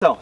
Então,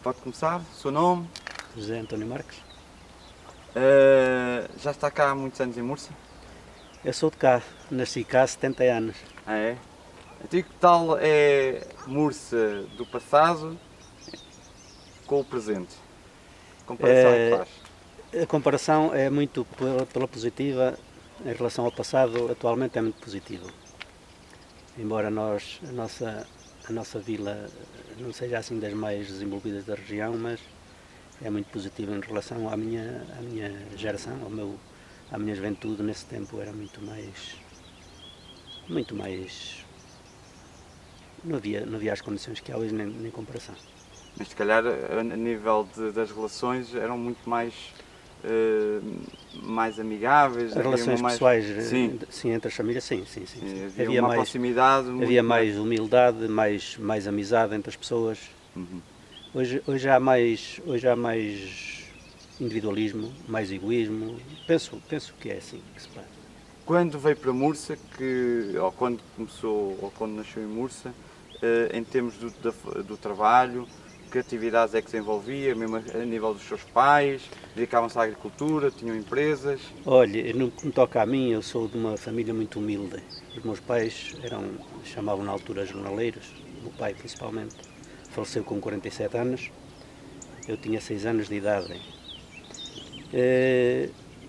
pode começar, o seu nome? José António Marques. Já está cá há muitos anos em Mursa? Eu sou de cá, nasci cá há 70 anos. Ah, é? Então, e que tal é Mursa do passado com o presente? Que comparação é que faz? A comparação é muito pela positiva, em relação ao passado, atualmente é muito positivo. Embora a nossa vila não seja assim das mais desenvolvidas da região, mas é muito positivo em relação à minha geração, à minha juventude. Nesse tempo era muito mais, não havia as condições que há hoje, nem comparação. Mas se calhar a nível das relações eram muito mais amigáveis, As havia relações mais... pessoais, Sim, sim, entre as famílias, sim. havia uma proximidade muito Havia mais humildade, mais amizade entre as pessoas. Uhum. Hoje há mais individualismo, mais egoísmo. Penso que é assim que se passa. Quando veio para Mursa, ou quando começou, ou quando nasceu em Mursa, em termos do trabalho, que atividades é que desenvolvia, mesmo a nível dos seus pais, dedicavam-se à agricultura, tinham empresas? Olha, no que me toca a mim, eu sou de uma família muito humilde. Os meus pais chamavam na altura jornaleiros, o meu pai principalmente, faleceu com 47 anos, eu tinha 6 anos de idade.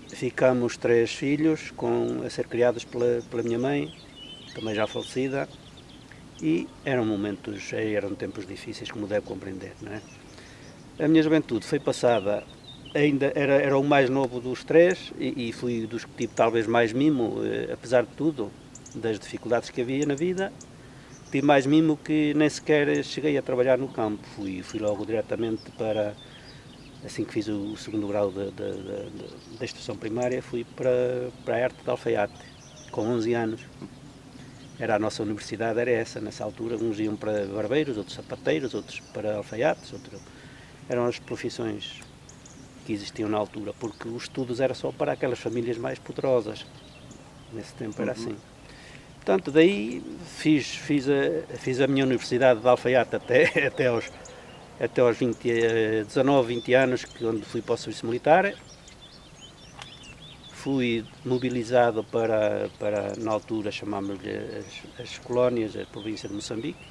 Ficamos 3 filhos a ser criados pela minha mãe, também já falecida, e eram tempos difíceis, como deve compreender, não é? A minha juventude foi passada, ainda era o mais novo dos 3 e fui dos que tive talvez mais mimo, apesar de tudo, das dificuldades que havia na vida. Tive mais mimo que nem sequer cheguei a trabalhar no campo, fui logo diretamente assim que fiz o segundo grau da instrução primária, fui para a arte de alfaiate, com 11 anos. Era a nossa universidade, era essa, nessa altura. Uns iam para barbeiros, outros sapateiros, outros para alfaiates. Eram as profissões que existiam na altura, porque os estudos era só para aquelas famílias mais poderosas. Nesse tempo era assim. Portanto, daí fiz a minha universidade de alfaiate até aos 19, 20 anos, onde fui para o serviço militar. Fui mobilizado na altura chamámos-lhe as colónias, a província de Moçambique.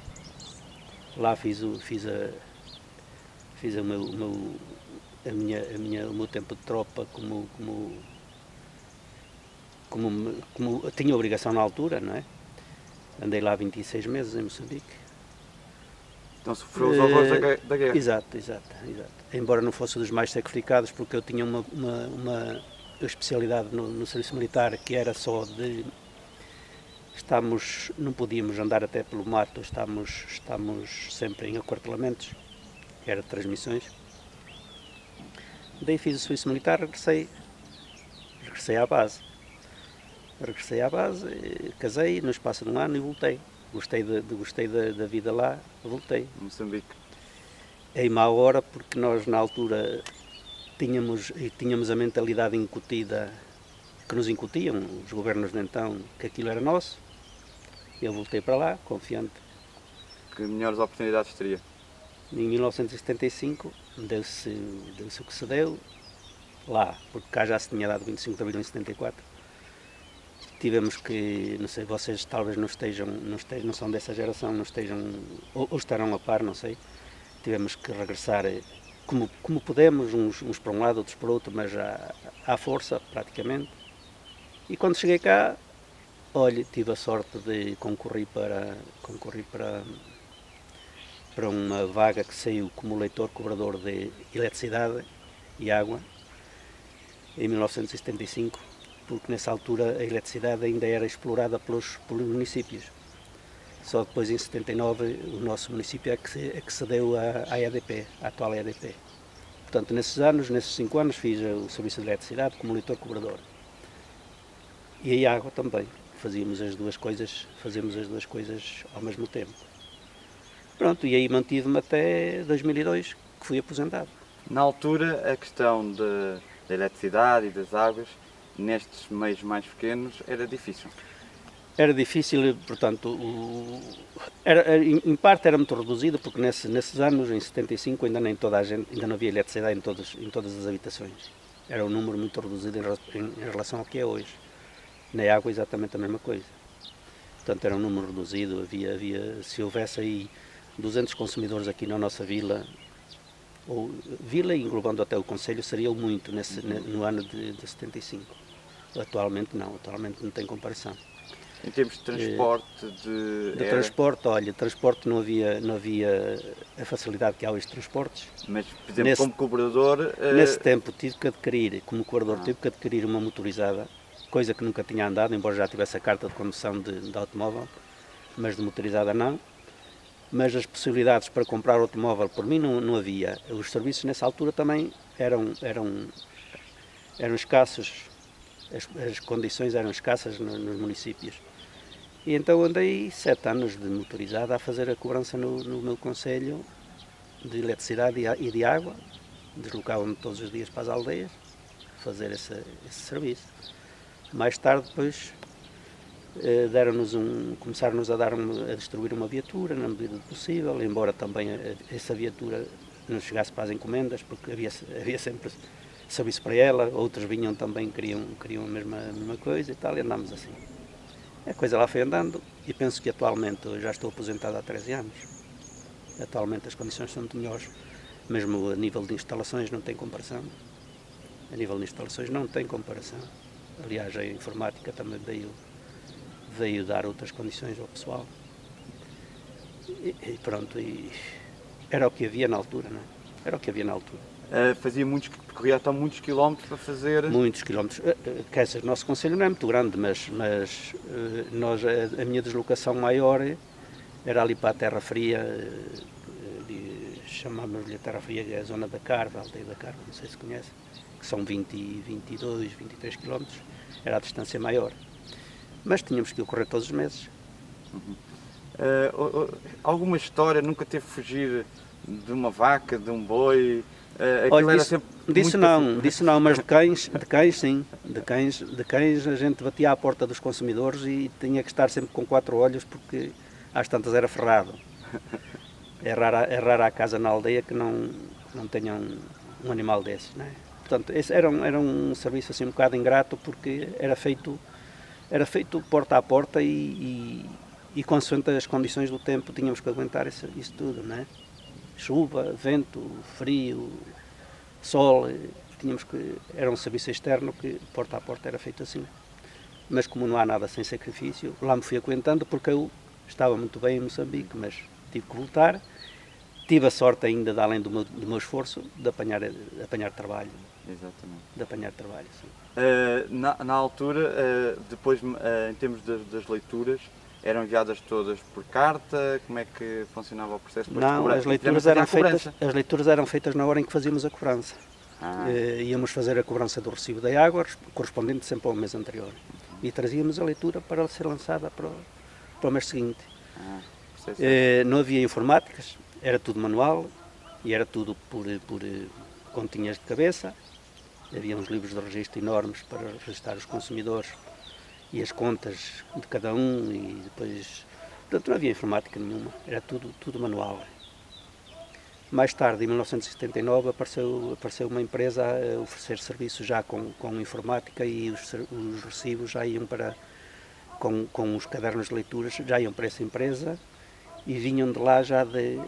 Lá fiz o meu tempo de tropa como tinha obrigação na altura, não é? Andei lá 26 meses em Moçambique. Então sofreu os horrores da guerra. Exato. Embora não fosse dos mais sacrificados, porque eu tinha uma especialidade no serviço militar, que era só de... não podíamos andar até pelo mato, estamos sempre em aquartelamentos, que era de transmissões. Daí fiz o serviço militar, regressei à base. Casei no espaço de um ano e voltei. Gostei da vida lá, voltei. Moçambique. É em má hora, porque nós na altura tínhamos a mentalidade incutida, que nos incutiam os governos de então, que aquilo era nosso. Eu voltei para lá, confiante. Que melhores oportunidades teria? Em 1975 deu-se o que se deu lá, porque cá já se tinha dado 25 de abril em 74. Tivemos que, não sei, vocês talvez não são dessa geração, não estejam, ou estarão a par, não sei. Tivemos que regressar como podemos, uns para um lado, outros para outro, mas à força, praticamente. E quando cheguei cá, olha, tive a sorte de concorrer para uma vaga que saiu como leitor cobrador de eletricidade e água em 1975, porque nessa altura a eletricidade ainda era explorada pelos municípios. Só depois, em 79, o nosso município é que cedeu à EDP, à atual EDP. Portanto, nesses 5 anos, fiz o serviço de eletricidade como leitor cobrador. E a água também. Fazíamos as duas coisas ao mesmo tempo. Pronto, e aí mantive-me até 2002, que fui aposentado. Na altura, a questão da eletricidade e das águas, nestes meios mais pequenos, era difícil. Era difícil, portanto, em parte era muito reduzido, porque nesses anos, em 75, ainda nem toda a gente, ainda não havia eletricidade em todas as habitações. Era um número muito reduzido em relação ao que é hoje. Na água, exatamente a mesma coisa. Portanto, era um número reduzido, se houvesse aí 200 consumidores aqui na nossa vila, ou vila englobando até o concelho, seria muito no ano de 75. Atualmente não tem comparação. Em termos de transporte, transporte, olha, transporte não havia a facilidade que há hoje de transportes. Mas, por exemplo, como colaborador... Nesse tempo tive que adquirir, como colaborador, tive que adquirir uma motorizada, coisa que nunca tinha andado, embora já tivesse a carta de condução de automóvel, mas de motorizada não. Mas as possibilidades para comprar automóvel por mim não havia. Os serviços nessa altura também eram escassos, as condições eram escassas nos municípios. E então andei 7 anos de motorizada a fazer a cobrança no meu concelho de eletricidade e de água. Deslocava-me todos os dias para as aldeias fazer esse serviço. Mais tarde, depois, começaram-nos a distribuir uma viatura na medida do possível, embora também essa viatura não chegasse para as encomendas, porque havia sempre serviço para ela, outros vinham também, queriam a mesma coisa e tal, e andámos assim. A coisa lá foi andando e penso que atualmente, eu já estou aposentado há 13 anos, atualmente as condições são muito melhores, mesmo a nível de instalações não tem comparação. A nível de instalações não tem comparação. Aliás, a informática também veio dar outras condições ao pessoal. E pronto, era o que havia na altura, não é? Era o que havia na altura. Percorria até muitos quilómetros para fazer... Muitos quilómetros. Quer dizer, o nosso concelho não é muito grande, mas a minha deslocação maior era ali para a Terra Fria, chamámos-lhe a Terra Fria, que é a zona da Carva, a aldeia da Carva, não sei se conhece, que são 22, 23 quilómetros, era a distância maior. Mas tínhamos que ocorrer todos os meses. Alguma história nunca teve que fugir de uma vaca, de um boi? Olha, disso não, mas de cães sim. De cães a gente batia à porta dos consumidores e tinha que estar sempre com 4 olhos porque às tantas era ferrado. É rara a casa na aldeia que não tenha um animal desses, não é? Portanto, esse era um serviço assim um bocado ingrato porque era feito porta a porta e consoante as condições do tempo tínhamos que aguentar isso tudo, não é? Chuva, vento, frio, sol, era um serviço externo que porta a porta era feito assim. Mas como não há nada sem sacrifício, lá me fui aguentando porque eu estava muito bem em Moçambique, mas tive que voltar. Tive a sorte ainda, de além do meu esforço, de apanhar trabalho. Exatamente. De apanhar trabalho, sim. Na altura, depois, em termos das leituras, eram enviadas todas por carta? Como é que funcionava o processo? Não, as leituras eram feitas na hora em que fazíamos a cobrança. Íamos fazer a cobrança do recibo da água, correspondente sempre ao mês anterior. E trazíamos a leitura para ser lançada para o mês seguinte. Não havia informáticas, era tudo manual e era tudo por continhas de cabeça. Havia uns livros de registro enormes para registrar os consumidores e as contas de cada um e depois... Portanto, não havia informática nenhuma, era tudo manual. Mais tarde, em 1979, apareceu uma empresa a oferecer serviços já com informática e os recibos já iam com os cadernos de leituras, já iam para essa empresa e vinham de lá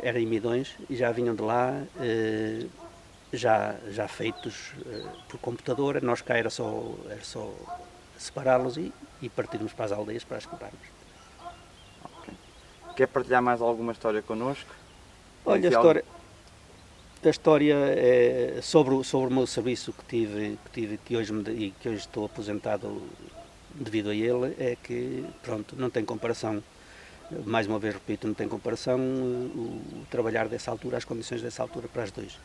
era em Midões, e já vinham de lá já feitos por computadora. Nós cá era só separá-los e partirmos para as aldeias para as cobrarmos. Okay. Quer partilhar mais alguma história connosco? Olha, a história é sobre o meu serviço que hoje estou aposentado devido a ele, é que, pronto, não tem comparação. Mais uma vez repito, não tem comparação o trabalhar dessa altura, as condições dessa altura para as dois.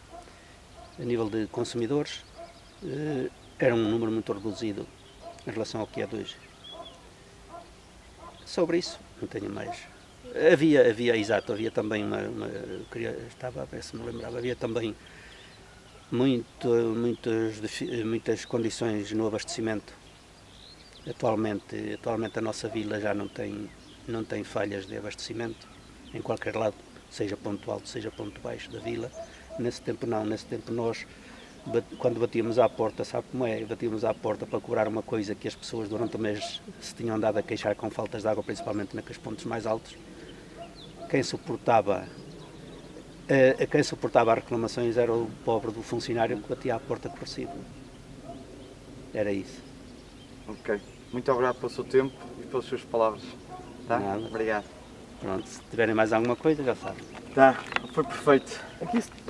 A nível de consumidores, era um número muito reduzido em relação ao que é de hoje. Sobre isso, não tenho mais. Havia também estava a ver se me lembrava, havia também muitas condições no abastecimento. Atualmente a nossa vila já não tem falhas de abastecimento em qualquer lado, seja ponto alto, seja ponto baixo da vila. Nesse tempo não, nesse tempo nós, quando batíamos à porta, sabe como é? Batíamos à porta para cobrar uma coisa que as pessoas durante o mês se tinham andado a queixar com faltas de água, principalmente naqueles pontos mais altos. Quem suportava as reclamações era o pobre do funcionário que batia à porta de recibo. Era isso. Ok. Muito obrigado pelo seu tempo e pelas suas palavras. Tá? Nada. Obrigado. Pronto, se tiverem mais alguma coisa, já sabem. Tá, foi perfeito. Aqui